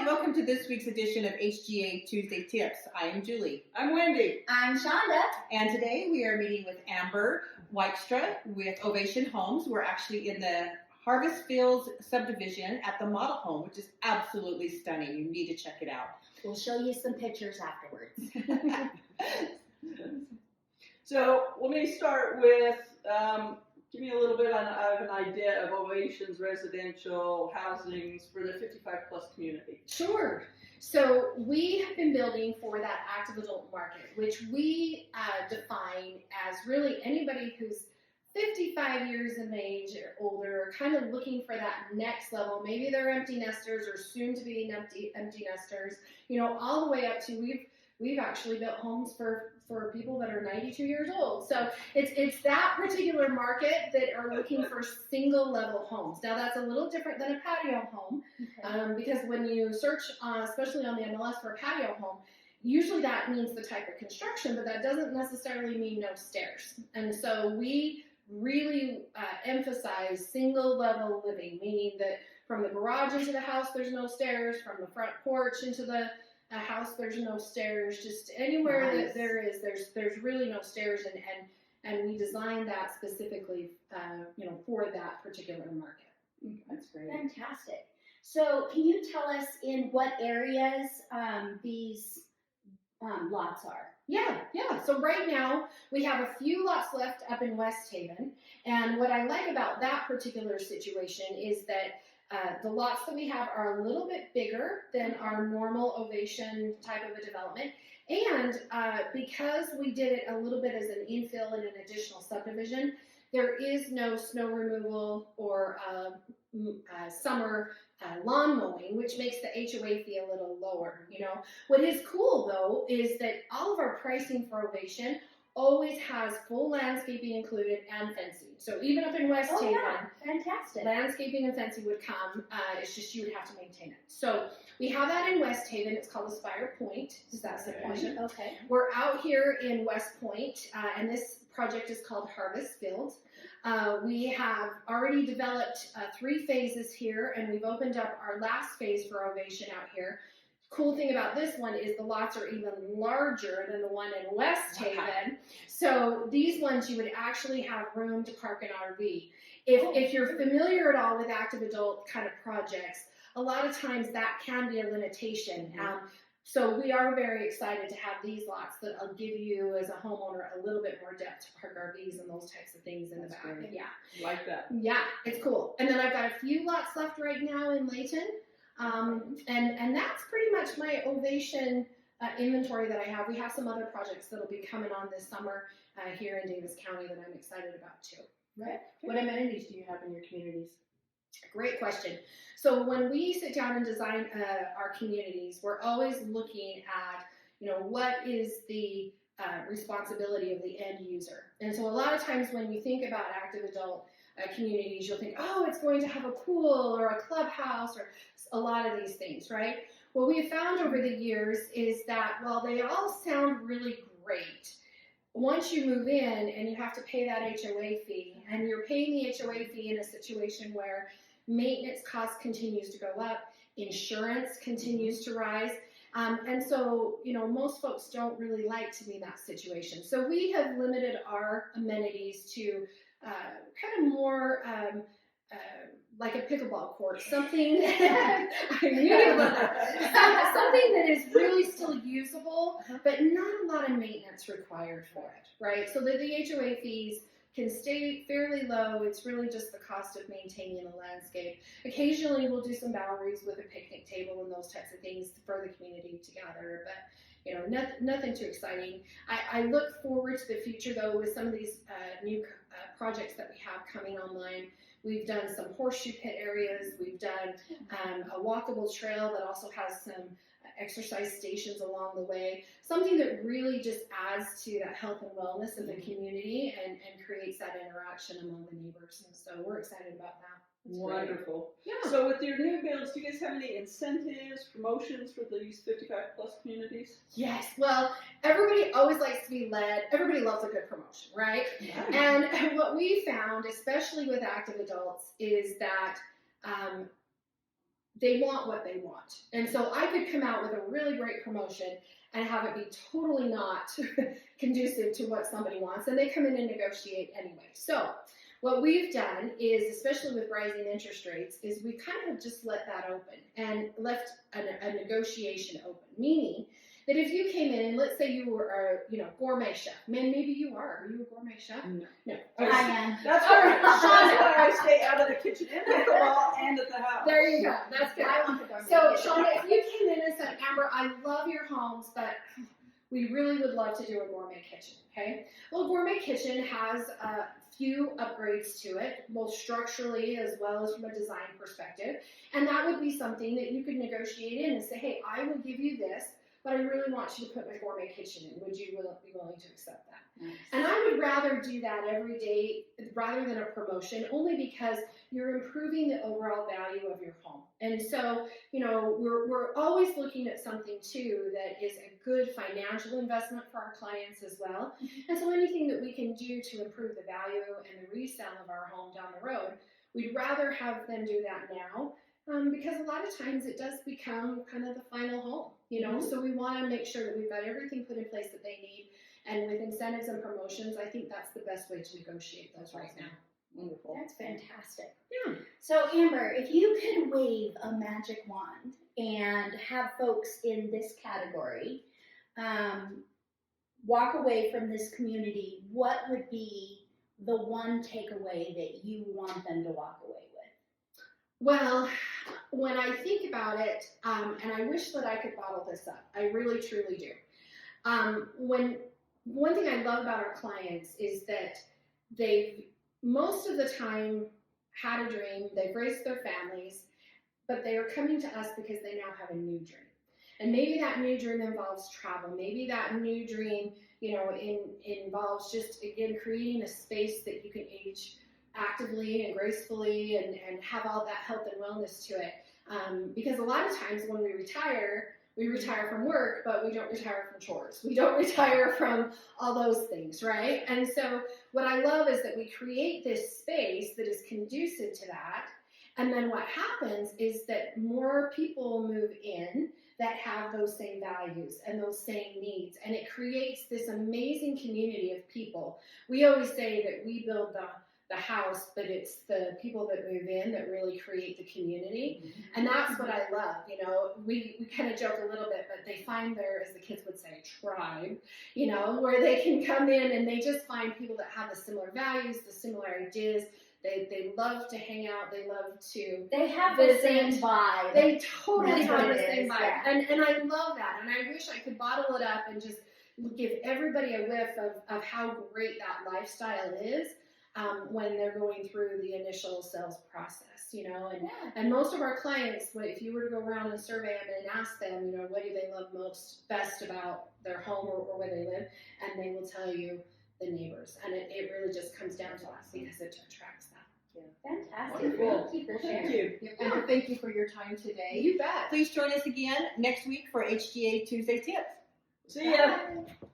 welcome to this week's edition of HGA Tuesday Tips. I am Julie. I'm Wendy. I'm Shonda. And today we are meeting with Amber Wykstra with Ovation Homes. We're actually in the Harvest Fields subdivision at the model home, which is absolutely stunning. You need to check it out. We'll show you some pictures afterwards. So let me start with, give me a little bit of an idea of Ovation's residential housings for the 55 plus community. Sure. So we have been building for that active adult market, which we define as really anybody who's 55 years of age or older, kind of looking for that next level. Maybe they're empty nesters or soon to be empty nesters, you know, all the way up to we've actually built homes for people that are 92 years old. So it's that particular market that are looking for single level homes. Now that's a little different than a patio home, because when you search, especially on the MLS for a patio home, usually that means the type of construction, but that doesn't necessarily mean no stairs. And so we really emphasize single level living, meaning that from the garage into the house, there's no stairs. From the front porch into the house, there's no stairs. Just anywhere that there is, there's really no stairs, and we designed that specifically, for that particular market. That's great. Fantastic. So can you tell us in what areas these lots are? Yeah. So right now we have a few lots left up in West Haven, and what I like about that particular situation is that the lots that we have are a little bit bigger than our normal Ovation type of a development. And because we did it a little bit as an infill and an additional subdivision, there is no snow removal or summer lawn mowing, which makes the HOA fee a little lower. You know, what is cool though is that all of our pricing for Ovation always has full landscaping included and fencing. So even up in West Haven, Fantastic. landscaping and fencing would come. It's just you would have to maintain it. So we have that in West Haven. It's called Aspire Point. Is that the point? Okay. We're out here in West Point, and this project is called Harvest Fields. We have already developed 3 phases here, and we've opened up our last phase for Ovation out here. Cool thing about this one is the lots are even larger than the one in West Haven. So these ones you would actually have room to park an RV. If you're familiar at all with active adult kind of projects, a lot of times that can be a limitation. So we are very excited to have these lots that'll give you as a homeowner a little bit more depth to park RVs and those types of things in the back. Great. Yeah. Like that. Yeah, it's cool. And then I've got a few lots left right now in Layton. And that's pretty much my Ovation inventory that I have. We have some other projects that'll be coming on this summer here in Davis County that I'm excited about too. Right. What amenities do you have in your communities? Great question. So when we sit down and design our communities, we're always looking at, what is the responsibility of the end user. And so a lot of times when you think about active adult communities, you'll think, oh, it's going to have a pool or a clubhouse or a lot of these things, right? What we've found over the years is that while they all sound really great, once you move in and you have to pay that HOA fee, and you're paying the HOA fee in a situation where maintenance costs continues to go up, insurance continues to rise, and so, most folks don't really like to be in that situation. So we have limited our amenities to kind of more like a pickleball court, something something that is really still usable, but not a lot of maintenance required for it, right? So that the HOA fees can stay fairly low. It's really just the cost of maintaining the landscape. Occasionally we'll do some boundaries with a picnic table and those types of things for the community together, but nothing too exciting. I look forward to the future though with some of these new projects that we have coming online. We've done some horseshoe pit areas. We've done a walkable trail that also has some exercise stations along the way. Something that really just adds to that health and wellness of the community and creates that interaction among the neighbors. And so we're excited about that. Wonderful. Yeah. So with your new builds, do you guys have any incentives, promotions for these 55 plus communities? Yes. Well, everybody always likes to be led. Everybody loves a good promotion, right? Yeah. And what we found, especially with active adults, is that they want what they want. And so I could come out with a really great promotion and have it be totally not conducive to what somebody wants, and they come in and negotiate anyway. So what we've done is, especially with rising interest rates, is we kind of just let that open and left a negotiation open, meaning that if you came in and let's say you were a gourmet chef, maybe you are. Are you a gourmet chef? No. I am. That's All why, right. that's why I stay out of the kitchen and at the wall and at the house. There you go. That's good. I want the gourmet So, kitchen. Shauna, if you came in and said, Amber, I love your homes, but we really would love to do a gourmet kitchen, okay? Well, gourmet kitchen has a few upgrades to it, both structurally as well as from a design perspective. And that would be something that you could negotiate in and say, hey, I will give you this, but I really want you to put my gourmet kitchen in. Would you be willing to accept that? Nice. And I would rather do that every day rather than a promotion, only because you're improving the overall value of your home. And so, we're always looking at something too that is a good financial investment for our clients as well. And so anything that we can do to improve the value and the resale of our home down the road, we'd rather have them do that now. Because a lot of times it does become kind of the final home, so we want to make sure that we've got everything put in place that they need. And with incentives and promotions, I think that's the best way to negotiate those right now. Wonderful. That's fantastic. Yeah. So, Amber, if you could wave a magic wand and have folks in this category walk away from this community, what would be the one takeaway that you want them to walk away with? Well, when I think about it, and I wish that I could bottle this up, I really truly do. One thing I love about our clients is that they've most of the time had a dream, they've raised their families, but they are coming to us because they now have a new dream. And maybe that new dream involves travel. Maybe that new dream, involves just, again, creating a space that you can age actively and gracefully and have all that health and wellness to it. Because a lot of times when we retire from work, but we don't retire from chores. We don't retire from all those things, right? And so what I love is that we create this space that is conducive to that. And then what happens is that more people move in that have those same values and those same needs. And it creates this amazing community of people. We always say that we build the house, but it's the people that move in that really create the community. And that's what I love. We kind of joke a little bit, but they find their, as the kids would say, tribe, where they can come in and they just find people that have the similar values, the similar ideas. They love to hang out. They love to They have the visit. same vibe. They totally That's have what the it same is, vibe. yeah. And I love that. And I wish I could bottle it up and just give everybody a whiff of how great that lifestyle is. When they're going through the initial sales process, and most of our clients, if you were to go around and survey them and ask them, what do they love best about their home or where they live, and they will tell you the neighbors, and it really just comes down to us because it attracts that. Fantastic. Wonderful. Thank you for Thank sharing. you. And thank you for your time today. You bet. Please join us again next week for HGA Tuesday Tips. See ya. Bye.